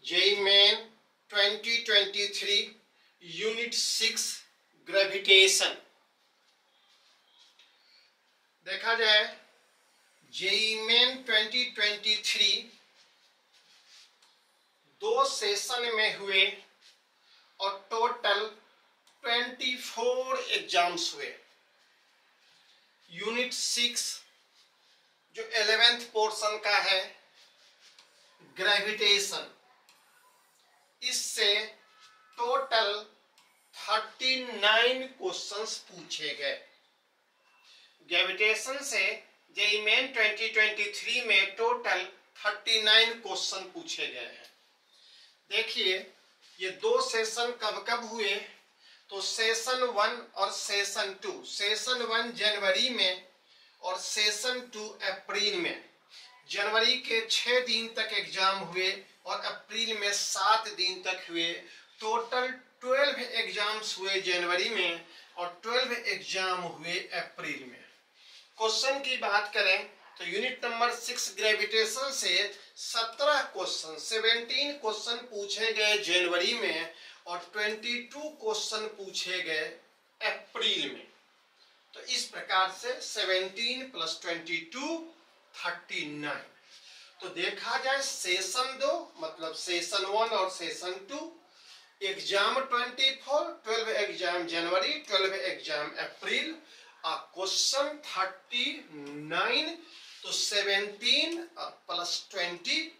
JEE main 2023 unit 6 gravitation. देखा जाए JEE main 2023 दो सेशन में हुए और टोटल 24 एग्जाम्स हुए। यूनिट 6 जो 11th पोर्शन का है ग्रेविटेशन, इससे टोटल 39 क्वेश्चंस पूछे गए। ग्रेविटेशन से जेईई मेन 2023 में टोटल 39 क्वेश्चन पूछे गए हैं। देखिए ये दो सेशन कब कब हुए, तो सेशन 1 और सेशन 2। सेशन 1 जनवरी में और सेशन 2 अप्रैल में। जनवरी के 6 दिन तक एग्जाम हुए और अप्रैल में 7 दिन तक हुए। टोटल 12 एग्जाम्स हुए जनवरी में और 12 एग्जाम हुए अप्रैल में। क्वेश्चन की बात करें तो यूनिट नंबर 6 ग्रेविटेशन से 17 क्वेश्चन 17 क्वेश्चन पूछे गए जनवरी में और 22 क्वेश्चन पूछे गए अप्रैल में। तो इस प्रकार से 17 + 22 39। तो देखा जाए सेशन 2 मतलब सेशन 1 और सेशन 2, एग्जाम 24, 12 एग्जाम जनवरी, 12 एग्जाम अप्रैल, क्वेश्चन 39। तो 17 + 22।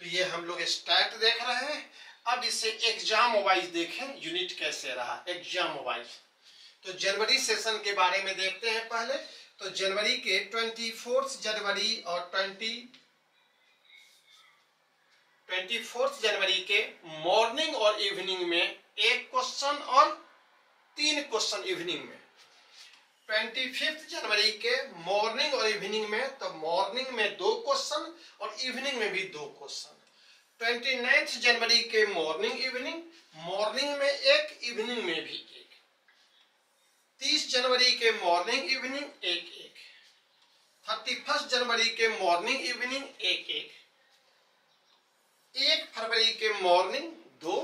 तो ये हम लोग स्टैट देख रहे हैं। अब इसे एग्जाम वाइज देखें, यूनिट कैसे रहा एग्जाम वाइज। तो जनवरी सेशन के बारे में देखते हैं पहले। तो जनवरी के 24 जनवरी और 24 जनवरी के मॉर्निंग और इवनिंग में एक क्वेश्चन और 3 क्वेश्चन इवनिंग में। 25 जनवरी के मॉर्निंग और इवनिंग में, तो मॉर्निंग में 2 क्वेश्चन और इवनिंग में भी 2 क्वेश्चन। 29 जनवरी के मॉर्निंग इवनिंग, मॉर्निंग में 1, इवनिंग में भी 1। 30 जनवरी के मॉर्निंग इवनिंग 1-1। 31 जनवरी के मॉर्निंग इवनिंग 1-1। 1 फरवरी के मॉर्निंग 2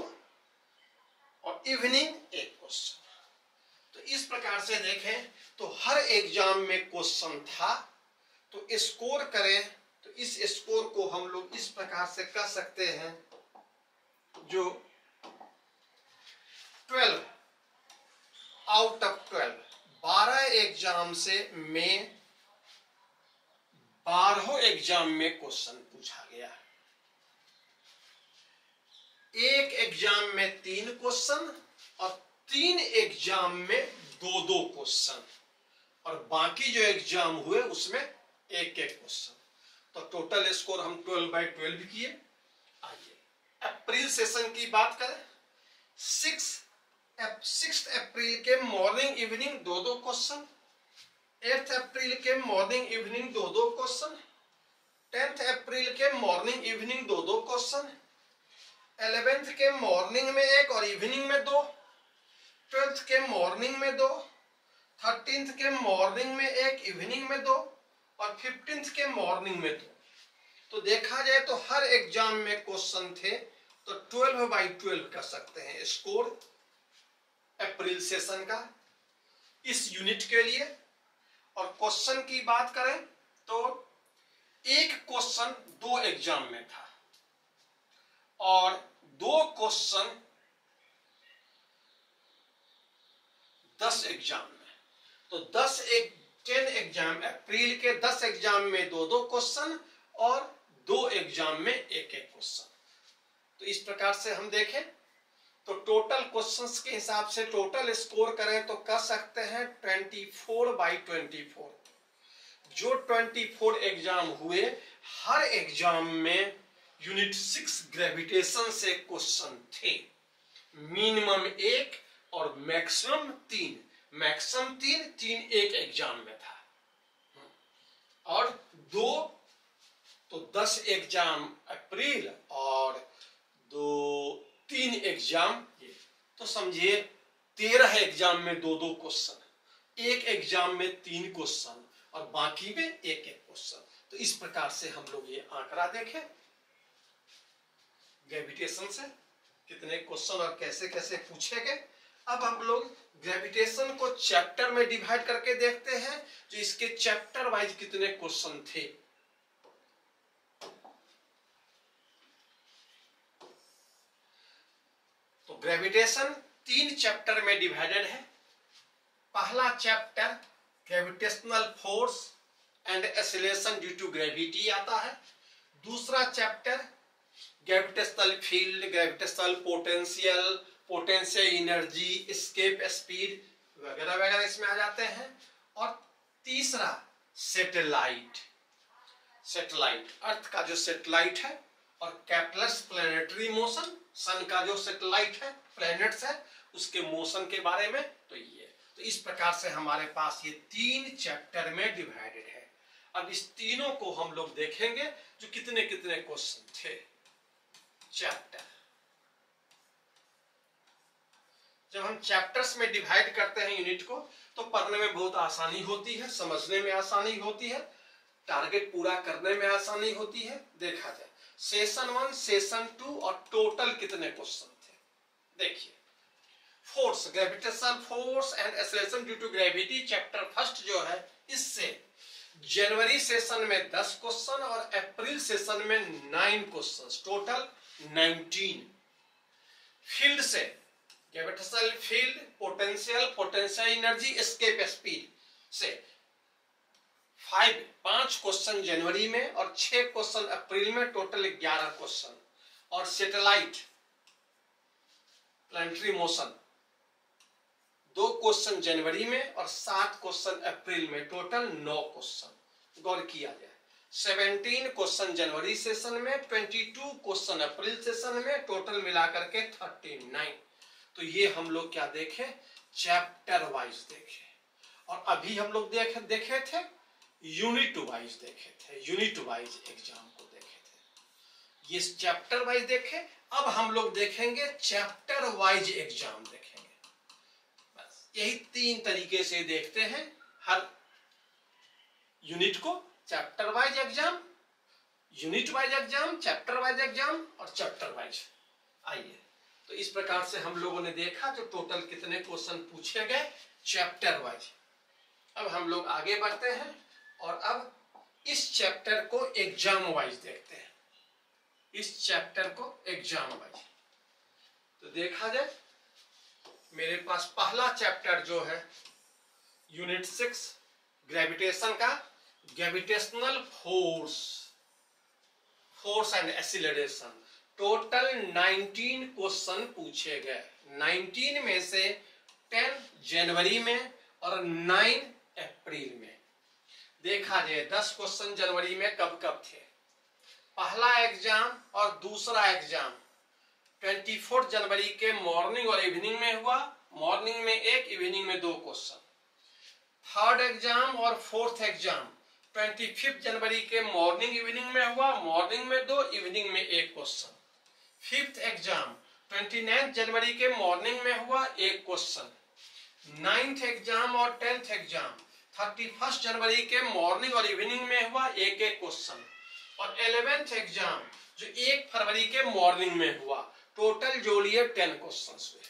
और इवनिंग 1 क्वेश्चन। तो इस प्रकार से देखें तो हर एग्जाम में क्वेश्चन था। तो स्कोर करें तो इस स्कोर को हम लोग इस प्रकार से कर सकते हैं, जो 12 आउट ऑफ 12 एग्जाम से में 12 एग्जाम में क्वेश्चन पूछा गया। एक एग्जाम में 3 क्वेश्चन और 3 एग्जाम में 2-2 क्वेश्चन और बाकी जो एग्जाम हुए उसमें 1-1 क्वेश्चन। तो टोटल स्कोर हम 12/12 किए। आइए अप्रैल सेशन की बात करें। 6 अप्रैल के मॉर्निंग इवनिंग 2-2 क्वेश्चन। 8 अप्रैल के मॉर्निंग इवनिंग 2-2 क्वेश्चन। 10 अप्रैल के मॉर्निंग इवनिंग 2-2 क्वेश्चन। 11th के मॉर्निंग में 1 और इवनिंग में 2। 12th के मॉर्निंग में 2। 13th के मॉर्निंग में 1, इवनिंग में 2 और 15th के मॉर्निंग में 2। तो देखा जाए तो हर एग्जाम में क्वेश्चन थे। तो 12/12 कर सकते हैं स्कोर अप्रैल सेशन का इस यूनिट के लिए। और क्वेश्चन की बात करें तो एक क्वेश्चन 2 एग्जाम में था और 2 क्वेश्चन 10 एग्जाम में। तो 10 एग्जाम अप्रैल के 10 एग्जाम में 2-2 क्वेश्चन और 2 एग्जाम में 1-1 क्वेश्चन। तो इस प्रकार से हम देखें तो टोटल क्वेश्चंस के हिसाब से टोटल स्कोर करें तो कर सकते हैं 24/24। जो 24 एग्जाम हुए हर एग्जाम में यूनिट 6 ग्रेविटेशन से क्वेश्चन थे। मिनिमम 1 और मैक्सिमम 3। मैक्सिमम 3 एक एग्जाम में था और 2 तो 10 एग्जाम अप्रैल और 3 एग्जाम ये। तो समझिए 13 एग्जाम में 2-2 क्वेश्चन, एक एग्जाम में 3 क्वेश्चन और बाकी में 1-1 क्वेश्चन। तो इस प्रकार से हम लोग ये आंकड़ा देखें ग्रेविटेशन से कितने क्वेश्चन और कैसे कैसे पूछे गए। अब हम लोग ग्रेविटेशन को चैप्टर में डिवाइड करके देखते हैं जो इसके चैप्टर वाइज कितने क्वेश्चन थे। तो ग्रेविटेशन 3 चैप्टर में डिवाइडेड है। पहला chapter gravitational force and acceleration due to gravity आता है। दूसरा chapter gravitational field, gravitational potential, potential energy, escape speed वगैरह वगैरह इसमें आ जाते हैं। और तीसरा सैटेलाइट, अर्थ का जो सैटेलाइट है और कैप्लर्स प्लैनेटरी मोशन, सन का जो सैटेलाइट है, प्लैनेट्स है, उसके मोशन के बारे में। तो इस प्रकार से हमारे पास ये 3 चैप्टर में डिवाइडेड है। अब इस तीनों को हम लोग देखेंगे जो कितने कितने क्वेश्चन थे चैप्टर। जब हम चैप्टर्स में डिवाइड करते हैं यूनिट को तो पढ़ने में बहुत आसानी होती है, समझने में आसानी होती है, टारगेट पूरा करने में आसानी होती है। देखा जाए सेशन 1, सेशन 2 और टोटल कितने क्वेश्चन थे। देखिए force, gravitational force and acceleration due to gravity chapter first जो है, इससे जनवरी सेशन में 10 क्वेश्चन और अप्रैल सेशन में 9 क्वेश्चन, टोटल 19। फील्ड से gravitational field, potential, potential energy, escape speed से 5 क्वेश्चन जनवरी में और 6 क्वेश्चन अप्रैल में, टोटल 11 क्वेश्चन। और सैटेलाइट प्लैनेटरी मोशन 2 क्वेश्चन जनवरी में और 7 क्वेश्चन अप्रैल में, टोटल 9 क्वेश्चन। गौर किया जाए 17 क्वेश्चन जनवरी सेशन में, 22 क्वेश्चन अप्रैल सेशन में, टोटल मिलाकर के 39। तो ये हम लोग क्या देखे, चैप्टर वाइज देखे। और अभी हम लोग देखे थे यूनिट वाइज देखे थे, यूनिट वाइज एग्जाम को देखे थे। ये चैप्टर वाइज देखे। अब हम लोग देखेंगे चैप्टर वाइज एग्जाम देखेंगे। बस यही 3 तरीके से देखते हैं हर यूनिट को, chapter wise exam, unit wise exam, chapter wise exam और चैप्टर वाइज। आइए तो इस प्रकार से हम लोगों ने देखा जो टोटल कितने क्वेश्चन पूछे गए चैप्टर वाइज। अब हम लोग आगे बढ़ते हैं और अब इस चैप्टर को एग्जाम वाइज देखते हैं, इस चैप्टर को एग्जाम वाइज। तो देखा जाए मेरे पास पहला चैप्टर जो है यूनिट 6 ग्रेविटेशन का, gravitational force and acceleration, total 19 question पूछे गए। 19 में से 10 जनवरी में और 9 अप्रैल में। देखा जाए 10 क्वेश्चन जनवरी में कब कब थे। पहला एग्जाम और दूसरा एग्जाम 24 जनवरी के मॉर्निंग और इवनिंग में हुआ, मॉर्निंग में 1, इवनिंग में 2 क्वेश्चन। थर्ड एग्जाम और फोर्थ एग्जाम 25 जनवरी के मॉर्निंग इवनिंग में हुआ, मॉर्निंग में 2, इवनिंग में 1 क्वेश्चन। फिफ्थ एग्जाम 29 जनवरी के मॉर्निंग में हुआ, 1 क्वेश्चन। 9th एग्जाम और 10th एग्जाम 31 जनवरी के मॉर्निंग और इवनिंग में हुआ, 1 क्वेश्चन। और 11th एग्जाम जो 1 फरवरी के मॉर्निंग में हुआ, टोटल जोड़िए 10 क्वेश्चन हुए।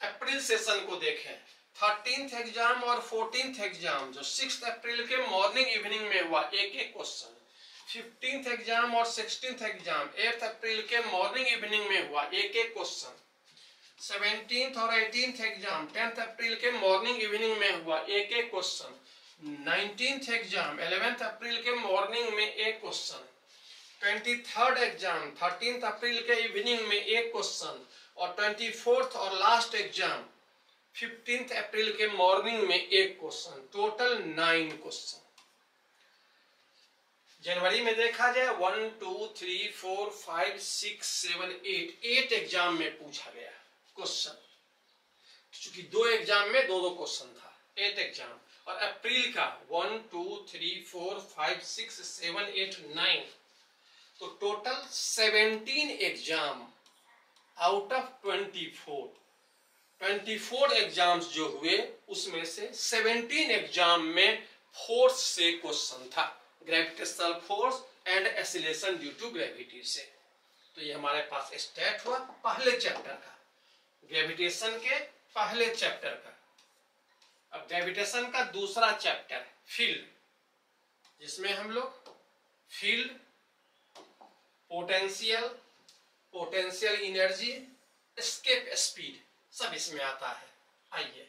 अप्रैल सेशन को देखें, 13th एग्जाम और 14th एग्जाम जो 6 अप्रैल के मॉर्निंग इवनिंग में हुआ, 1 क्वेश्चन। 15th एग्जाम और 16th एग्जाम 8 अप्रैल के मॉर्निंग इवनिंग में हुआ, 1 क्वेश्चन। 17th और 18th एग्जाम 10th अप्रैल के मॉर्निंग इवनिंग में हुआ, 1 क्वेश्चन। 19th एग्जाम 11th अप्रैल के मॉर्निंग में 1 क्वेश्चन। 23rd एग्जाम 13th अप्रैल के इवनिंग में 1 क्वेश्चन। और 24th और लास्ट एग्जाम 15th अप्रैल के मॉर्निंग में 1 क्वेश्चन, टोटल 9 क्वेश्चन। जनवरी में देखा जाए 1 2 3 4 5 6 7 8 एग्जाम में पूछा गया क्वेश्चन, क्योंकि 2 एग्जाम में 2 क्वेश्चन था, 8 एग्जाम। और अप्रैल का 1 2 3 4 5 6 7 8 9, तो total 17 exam out of 24 exams जो हुए उसमें से 17 एग्जाम में फोर्स से क्वेश्चन था, gravitational force and acceleration due to gravity से। तो ये हमारे पास स्टेट हुआ पहले चैप्टर का, ग्रेविटेशन के पहले चैप्टर का। अब ग्रेविटेशन का दूसरा चैप्टर फील्ड, जिसमें हम लोग field, potential, potential energy, escape speed सब इसमें आता है। आइए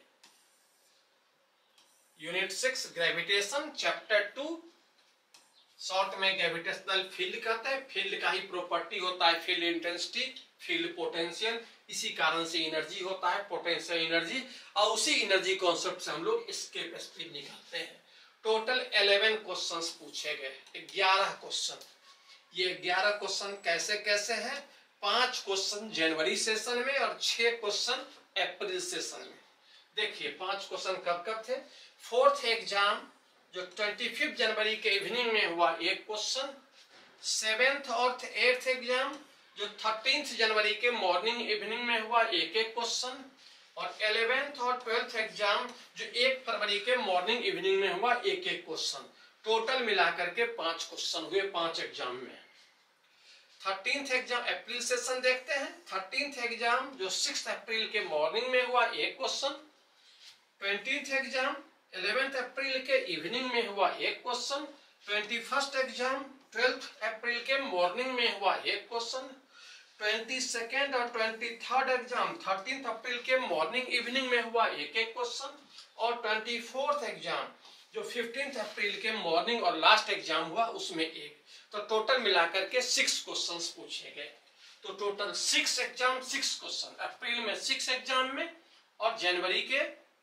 यूनिट 6 ग्रेविटेशन चैप्टर 2, शॉर्ट में ग्रेविटेशनल फील्ड कहते हैं। फील्ड का ही प्रॉपर्टी होता है फील्ड इंटेंसिटी, फील्ड पोटेंशियल, इसी कारण से एनर्जी होता है पोटेंशियल एनर्जी, और उसी एनर्जी कॉन्सेप्ट से हम लोग एस्केप स्पीड निकालते हैं। टोटल 11 क्वेश्चंस पूछे गए, 11 क्वेश्चन। ये 11 क्वेश्चन कैसे कैसे हैं? 5 क्वेश्चन जनवरी सेशन में और 6 क्वेश्चन अप्रैल सेशन में। देखिए 5 क्वेश्चन कब कब थे? फोर्थ एग्जाम जो 25 जनवरी के इवनिंग में हुआ एक क्वेश्चन, 7th और 8th एग्जाम जो 13 जनवरी के मॉर्निंग इवनिंग में हुआ एक एक क्वेश्चन, और 11th और 12th एग्जाम जो 1 फरवरी के मॉर्निंग इवनिंग में हुआ एक एक क्वेश्चन। टोटल मिलाकर के 5 क्वेश्चन हुए 5 एग्जाम में। 13th एग्जाम अप्रैल सेशन देखते हैं। 13th एग्जाम जो 6 अप्रैल के मॉर्निंग में हुआ एक क्वेश्चन, 20th एग्जाम 11th अप्रैल के इवनिंग में हुआ एक क्वेश्चन, 21st एग्जाम 12th अप्रैल के मॉर्निंग में हुआ एक क्वेश्चन, 22nd और 23rd एग्जाम 13th अप्रैल के मॉर्निंग इवनिंग में हुआ एक एक क्वेश्चन, और 24th एग्जाम जो 15th अप्रैल के मॉर्निंग और लास्ट एग्जाम हुआ उसमें एक। तो टोटल मिलाकर के 6 क्वेश्चंस पूछे गए। तो टोटल 6 एग्जाम 6 क्वेश्चन, अप्रैल में 6 एग्जाम में और जनवरी के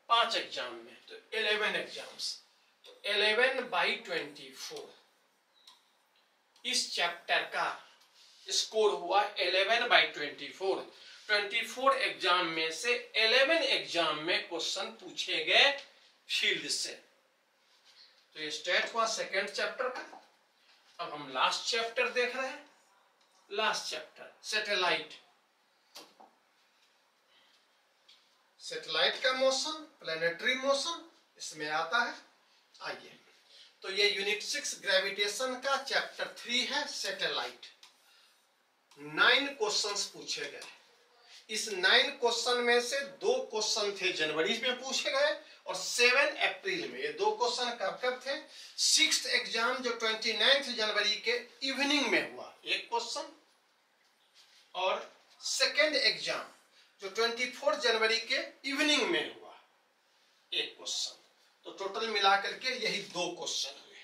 5 एग्जाम में, तो 11 एग्जाम्स। तो 11/24 इस चैप्टर का स्कोर हुआ 11/24। 24 एग्जाम में से 11 एग्जाम में क्वेश्चन पूछे गए फील्ड से। तो ये स्टेट हुआ सेकेंड चैप्टर का। अब हम लास्ट चैप्टर देख रहे हैं। लास्ट चैप्टर सैटेलाइट, सैटेलाइट का मोशन, प्लैनेटरी मोशन इसमें आता है। आइए, तो ये यूनिट 6 ग्रेविटेशन का चैप्टर 3 है, सैटेलाइट। 9 क्वेश्चंस पूछे गए। इस 9 क्वेश्चन में से 2 क्वेश्चन थे जनवरी में पूछे गए और 7 अप्रैल में। ये 2 क्वेश्चन कब कब थे? 6th एग्जाम जो 29 जनवरी के इवनिंग में हुआ एक क्वेश्चन, और 2nd एग्जाम जो 24 जनवरी के इवनिंग में हुआ एक क्वेश्चन। तो टोटल मिलाकर के यही 2 क्वेश्चन हुए।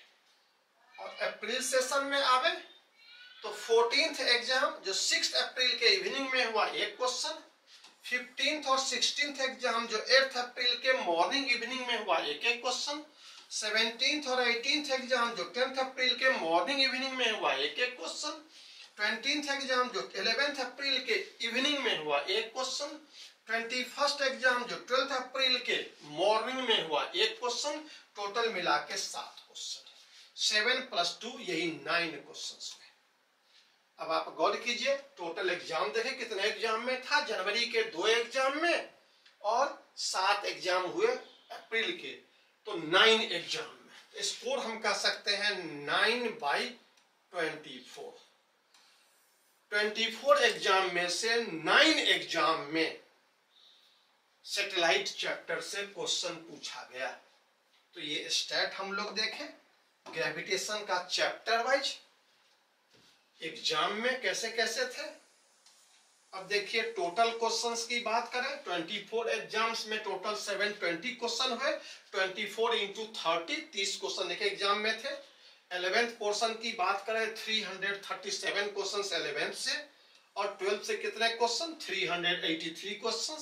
और अप्रैल सेशन में आवे तो 14th एग्जाम जो 6 अप्रैल के इवनिंग में हुआ एक क्वेश्चन, 15th और 16th एग्जाम जो 8 अप्रैल के मॉर्निंग इवनिंग में हुआ एक एक क्वेश्चन, 17th और 18th एग्जाम जो 10th अप्रैल के मॉर्निंग इवनिंग में हुआ एक एक क्वेश्चन, 20th एग्जाम जो 11th अप्रैल के इवनिंग में हुआ एक क्वेश्चन, 21st एग्जाम जो 12th अप्रैल के मॉर्निंग में हुआ एक क्वेश्चन। टोटल मिला के 7 क्वेश्चन, 7 + 2 यही 9 क्वेश्चन हुए। अब आप गौर कीजिए, टोटल एग्जाम देखें कितने एग्जाम में था। जनवरी के 2 एग्जाम में और 7 एग्जाम हुए अप्रैल के, तो 9 एग्जाम में। स्कोर हम कह सकते हैं 9/24। 24 एग्जाम में से 9 एग्जाम में सैटेलाइट चैप्टर से क्वेश्चन पूछा गया। तो ये स्टैट हम लोग देखें ग्रेविटेशन का चैप्टर वाइज एग्जाम में कैसे कैसे थे। अब देखिए टोटल क्वेश्चंस की बात करें, 24 एग्जाम्स में टोटल 720 क्वेश्चन हुए। 24 × 30 क्वेश्चन एक एग्जाम में थे। 11th पोर्शन की बात करें 337 क्वेश्चन 11th से, और 12th से कितने क्वेश्चन? 383 क्वेश्चन।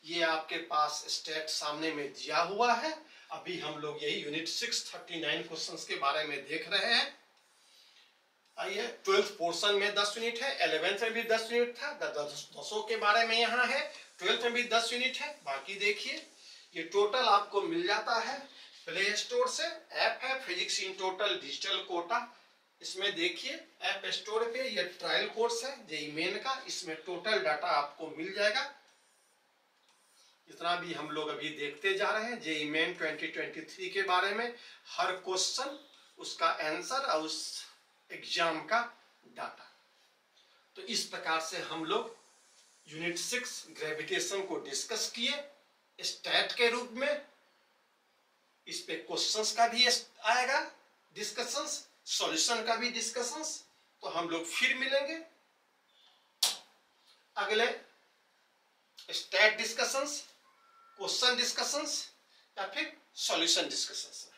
ये आपके पास स्टेट सामने में दिया हुआ है। अभी हम लोग यही यूनिट 6 39 क्वेश्चन के बारे में देख रहे हैं। आइए, 12th पोर्शन में 10 यूनिट है, 11th में भी 10 यूनिट था, 10 के बारे में यहाँ है, 12th में भी 10 यूनिट है। बाकी देखिए ये टोटल आपको मिल जाता है प्ले स्टोर से। ऐप है physics in total digital Kota. इसमें देखिए ऐप स्टोर पे ये ट्रायल कोर्स है जेईई मेन का, इसमें टोटल डाटा आपको मिल जाएगा। जितना भी हम लोग अभी देखते जा रहे हैं जेईई मेन 2023 के बारे में, हर क्वेश्चन, उसका आंसर और उस एग्जाम का डाटा। तो इस प्रकार से हम लोग यूनिट 6 ग्रेविटेशन को डिस्कस किए स्टैट के रूप में। इस पे क्वेश्चंस का भी आएगा डिस्कशंस, सॉल्यूशन का भी डिस्कशंस। तो हम लोग फिर मिलेंगे अगले स्टैट डिस्कशंस, क्वेश्चन डिस्कशंस या फिर सॉल्यूशन डिस्कशंस।